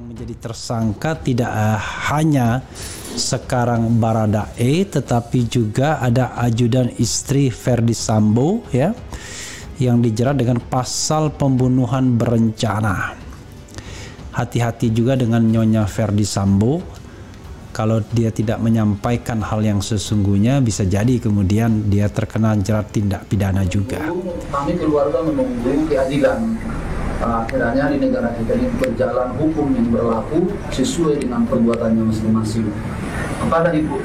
menjadi tersangka tidak hanya sekarang Baradae, tetapi juga ada ajudan istri Ferdi Sambo ya, yang dijerat dengan pasal pembunuhan berencana. Hati-hati juga dengan Nyonya Ferdi Sambo. Kalau dia tidak menyampaikan hal yang sesungguhnya, bisa jadi kemudian dia terkena jerat tindak pidana juga. Kami keluarga menunggu keadilan. Akhirnya di negara kita ini berjalan hukum yang berlaku sesuai dengan perbuatannya masing-masing. Kepada Ibu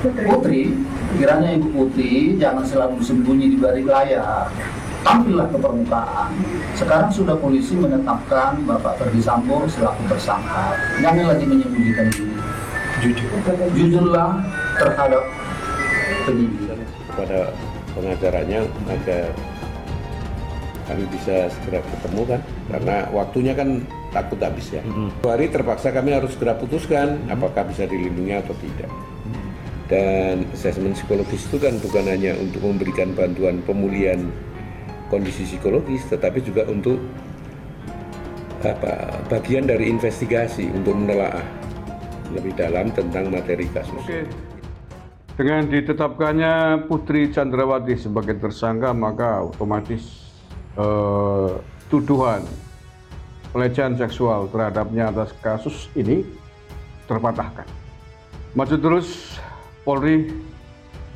Putri, kiranya Ibu Putri jangan selalu sembunyi di balik layar. Tampillah ke permukaan. Sekarang sudah polisi menetapkan Bapak Ferdi Sambo selaku tersangka. Jangan lagi menyembunyikan diri. Jujurlah terhadap penyidik. Kepada pengacaranya agar kami bisa segera ketemu kan, karena waktunya kan takut habis ya. 2 hari terpaksa kami harus segera putuskan apakah bisa dilindungi atau tidak. Dan asesmen psikologis itu kan bukan hanya untuk memberikan bantuan pemulihan kondisi psikologis, tetapi juga untuk bagian dari investigasi untuk menelaah lebih dalam tentang materi kasus. Oke. Dengan ditetapkannya Putri Chandrawati sebagai tersangka, maka otomatis tuduhan pelecehan seksual terhadapnya atas kasus ini terpatahkan. Maju terus Polri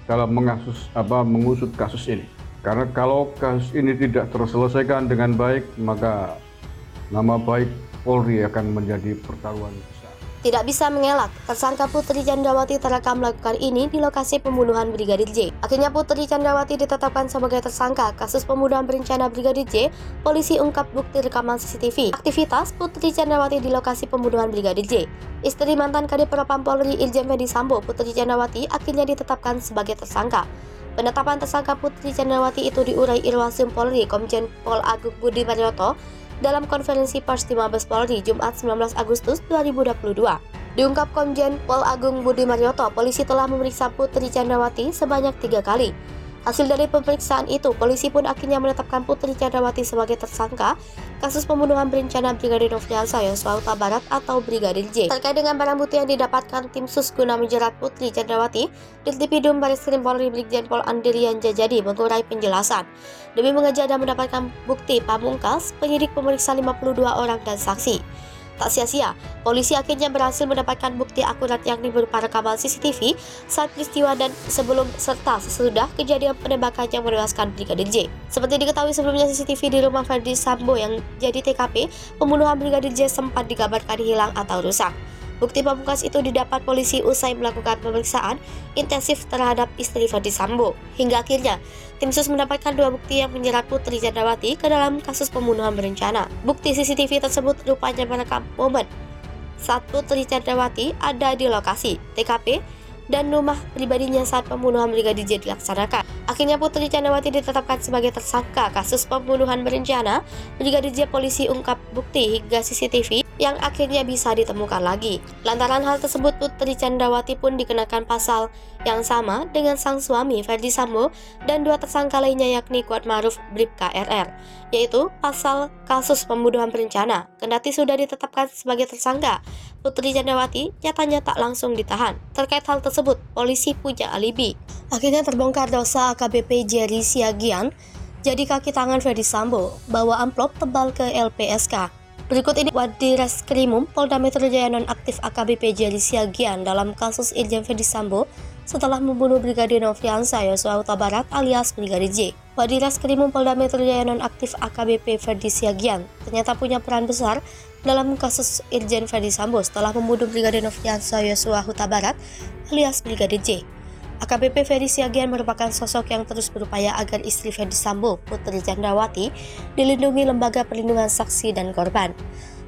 dalam mengusut kasus ini. Karena kalau kasus ini tidak terselesaikan dengan baik, maka nama baik Polri akan menjadi pertaruhan besar. Tidak bisa mengelak, tersangka Putri Chandrawati terekam melakukan ini di lokasi pembunuhan Brigadir J. Akhirnya Putri Chandrawati ditetapkan sebagai tersangka kasus pembunuhan berencana Brigadir J. Polisi ungkap bukti rekaman CCTV. Aktivitas Putri Chandrawati di lokasi pembunuhan Brigadir J. Istri mantan Kadif Propam Polri Irjen Ferdi Sambo, Putri Chandrawati akhirnya ditetapkan sebagai tersangka. Penetapan tersangka Putri Chandrawati itu diurai Irwasum Polri Komjen Pol Agung Budi Marioto dalam konferensi pers di Mabes Polri Jumat 19 Agustus 2022. Diungkap Komjen Pol Agung Budi Marioto, polisi telah memeriksa Putri Chandrawati sebanyak 3 kali. Hasil dari pemeriksaan itu, polisi pun akhirnya menetapkan Putri Chandrawati sebagai tersangka kasus pembunuhan berencana Brigadir Nofriansah Yosua Huta Barat atau Brigadir J. Terkait dengan barang bukti yang didapatkan tim sus guna menjerat Putri Chandrawati, Dirtipidum Barreskrim Polri Brigjen Pol Andrian Jajadi mengurai penjelasan. Demi mengejar dan mendapatkan bukti pamungkas, penyidik memeriksa 52 orang dan saksi. Tak sia-sia, polisi akhirnya berhasil mendapatkan bukti akurat yakni berupa rekaman CCTV saat peristiwa dan sebelum serta sesudah kejadian penembakan yang menewaskan Brigadir J. Seperti diketahui sebelumnya, CCTV di rumah Ferdi Sambo yang jadi TKP pembunuhan Brigadir J sempat dikabarkan hilang atau rusak. Bukti pamungkas itu didapat polisi usai melakukan pemeriksaan intensif terhadap istri Ferdi Sambo. Hingga akhirnya, tim sus mendapatkan 2 bukti yang menjerat Putri Chandrawati ke dalam kasus pembunuhan berencana. Bukti CCTV tersebut rupanya merekam momen saat Putri Chandrawati ada di lokasi TKP dan rumah pribadinya saat pembunuhan Brigadir J dilaksanakan. Akhirnya Putri Chandrawati ditetapkan sebagai tersangka kasus pembunuhan berencana Brigadir J. Polisi ungkap bukti hingga CCTV yang akhirnya bisa ditemukan lagi. Lantaran hal tersebut, Putri Chandrawati pun dikenakan pasal yang sama dengan sang suami Ferdi Sambo dan 2 tersangka lainnya yakni Kuatmaruf Bribka RR, yaitu pasal kasus pembunuhan berencana. Kendati sudah ditetapkan sebagai tersangka, Putri Chandrawati nyatanya tak langsung ditahan. Terkait hal tersebut, polisi punya alibi. Akhirnya terbongkar dosa AKBP Jerry Siagian jadi kaki tangan Ferdi Sambo, bawa amplop tebal ke LPSK. Berikut ini Wadireskrimum Polda Metro Jaya nonaktif AKBP Jerry Siagian dalam kasus Irjen Ferdi Sambo setelah membunuh Brigadir Nofriansah Yosua Huta Barat alias Brigadir J. Wadireskrimum Polda Metro Jaya nonaktif AKBP Ferdi Siagian ternyata punya peran besar dalam kasus Irjen Ferdi Sambo setelah membunuh Brigadir Nofriansah Yosua Huta Barat alias Brigadir J. AKBP Ferdi Siagian merupakan sosok yang terus berupaya agar istri Ferdi Sambo, Putri Chandrawati, dilindungi Lembaga Perlindungan Saksi dan Korban.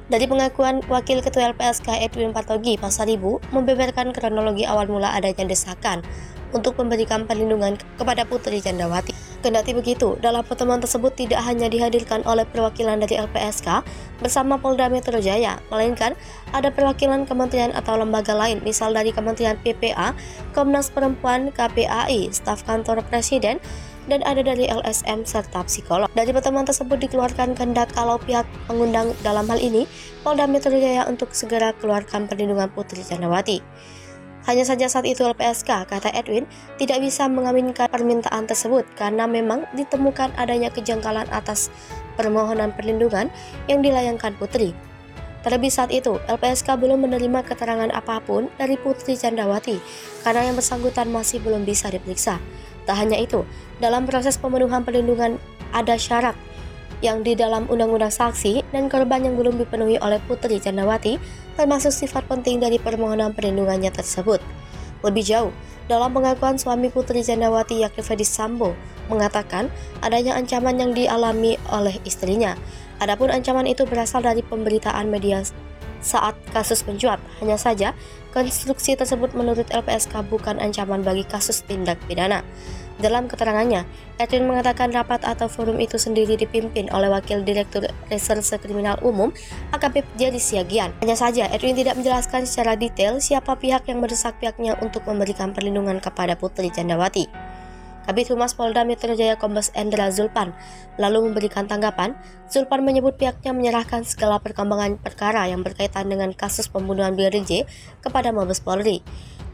Dari pengakuan Wakil Ketua LPSK Edwin Partogi Pasaribu, membeberkan kronologi awal mula adanya desakan untuk memberikan perlindungan kepada Putri Chandrawati. Kendati begitu, dalam pertemuan tersebut tidak hanya dihadirkan oleh perwakilan dari LPSK bersama Polda Metro Jaya, melainkan ada perwakilan kementerian atau lembaga lain, misal dari Kementerian PPA, Komnas Perempuan, KPAI, staf kantor Presiden, dan ada dari LSM serta psikolog. Dari pertemuan tersebut dikeluarkan kehendak kalau pihak mengundang dalam hal ini Polda Metro Jaya untuk segera keluarkan perlindungan Putri Chandrawati. Hanya saja saat itu LPSK, kata Edwin, tidak bisa mengaminkan permintaan tersebut karena memang ditemukan adanya kejanggalan atas permohonan perlindungan yang dilayangkan Putri. Terlebih saat itu, LPSK belum menerima keterangan apapun dari Putri Chandrawati karena yang bersangkutan masih belum bisa diperiksa. Tak hanya itu, dalam proses pemenuhan perlindungan ada syarat yang di dalam Undang-Undang Saksi dan Korban yang belum dipenuhi oleh Putri Chandrawati, termasuk sifat penting dari permohonan perlindungannya tersebut. Lebih jauh, dalam pengakuan suami Putri Chandrawati yakni Ferdy Sambo mengatakan adanya ancaman yang dialami oleh istrinya. Adapun ancaman itu berasal dari pemberitaan media saat kasus mencuat. Hanya saja, konstruksi tersebut menurut LPSK bukan ancaman bagi kasus tindak pidana. Dalam keterangannya, Edwin mengatakan rapat atau forum itu sendiri dipimpin oleh Wakil Direktur Reserse Kriminal Umum AKBP Jerry Siagian. Hanya saja, Edwin tidak menjelaskan secara detail siapa pihak yang mendesak pihaknya untuk memberikan perlindungan kepada Putri Chandrawati. Kabid Humas Polda Metro Jaya Kombes Endra Zulpan lalu memberikan tanggapan. Zulpan menyebut pihaknya menyerahkan segala perkembangan perkara yang berkaitan dengan kasus pembunuhan Brigadir J kepada Mabes Polri.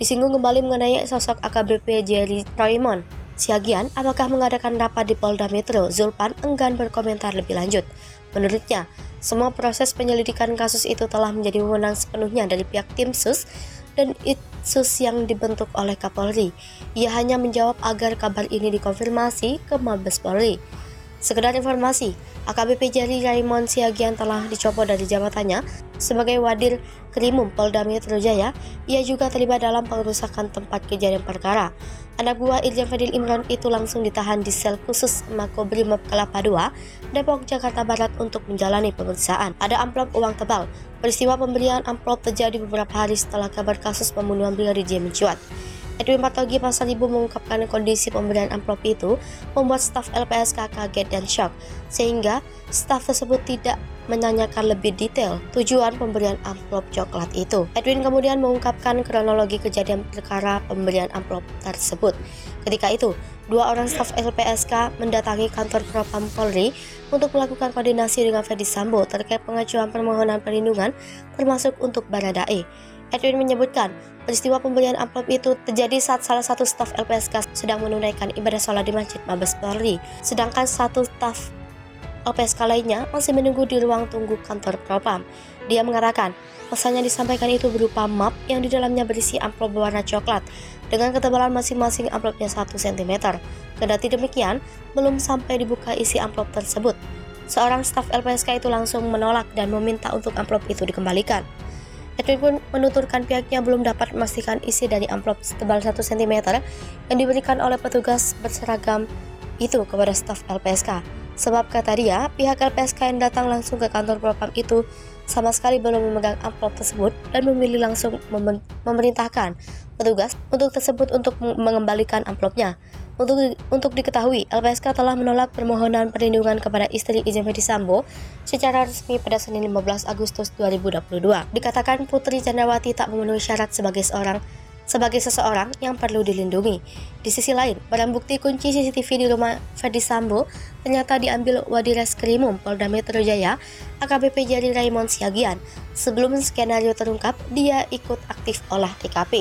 Disinggung kembali mengenai sosok AKBP Jerry Raymond Siagian, apakah mengadakan rapat di Polda Metro, Zulpan enggan berkomentar lebih lanjut. Menurutnya, semua proses penyelidikan kasus itu telah menjadi wewenang sepenuhnya dari pihak tim sus dan Itsus yang dibentuk oleh Kapolri. Ia hanya menjawab agar kabar ini dikonfirmasi ke Mabes Polri. Sekedar informasi, AKBP Jerry Raymond Siagian telah dicopot dari jabatannya sebagai Wadir Krimum Polda Metro Jaya. Ia juga terlibat dalam pengerusakan tempat kejadian perkara. Anak buah Irjen Fadil Imron itu langsung ditahan di sel khusus Makobrimob Kelapa II, Depok, Jakarta Barat untuk menjalani pemeriksaan. Ada amplop uang tebal. Peristiwa pemberian amplop terjadi beberapa hari setelah kabar kasus pembunuhan Brigadir J mencuat. Edwin Patogi Pasar Ibu mengungkapkan kondisi pemberian amplop itu membuat staf LPSK kaget dan syok, sehingga staf tersebut tidak menanyakan lebih detail tujuan pemberian amplop coklat itu. Edwin kemudian mengungkapkan kronologi kejadian perkara pemberian amplop tersebut. Ketika itu, 2 orang staf LPSK mendatangi kantor Propam Polri untuk melakukan koordinasi dengan Ferdy Sambo terkait pengajuan permohonan perlindungan termasuk untuk Baradae. Edwin menyebutkan peristiwa pemberian amplop itu terjadi saat salah satu staf LPSK sedang menunaikan ibadah sholat di Masjid Mabes Polri, sedangkan satu staf LPSK lainnya masih menunggu di ruang tunggu kantor Propam. Dia mengatakan pesan yang disampaikan itu berupa map yang di dalamnya berisi amplop berwarna coklat dengan ketebalan masing-masing amplopnya 1 cm. Kendati demikian, belum sampai dibuka isi amplop tersebut, seorang staf LPSK itu langsung menolak dan meminta untuk amplop itu dikembalikan. Edwin pun menuturkan pihaknya belum dapat memastikan isi dari amplop setebal 1 cm yang diberikan oleh petugas berseragam itu kepada staf LPSK. Sebab kata dia, pihak LPSK yang datang langsung ke kantor Propam itu sama sekali belum memegang amplop tersebut dan memilih langsung memerintahkan petugas untuk tersebut untuk mengembalikan amplopnya. Untuk diketahui, LPSK telah menolak permohonan perlindungan kepada istri Irjen Ferdy Sambo secara resmi pada Senin 15 Agustus 2022. Dikatakan Putri Chandrawati tak memenuhi syarat sebagai seseorang yang perlu dilindungi. Di sisi lain, barang bukti kunci CCTV di rumah Ferdy Sambo ternyata diambil Wadireskrimum Polda Metro Jaya AKBP Jerry Raymond Siagian. Sebelum skenario terungkap, dia ikut aktif olah TKP.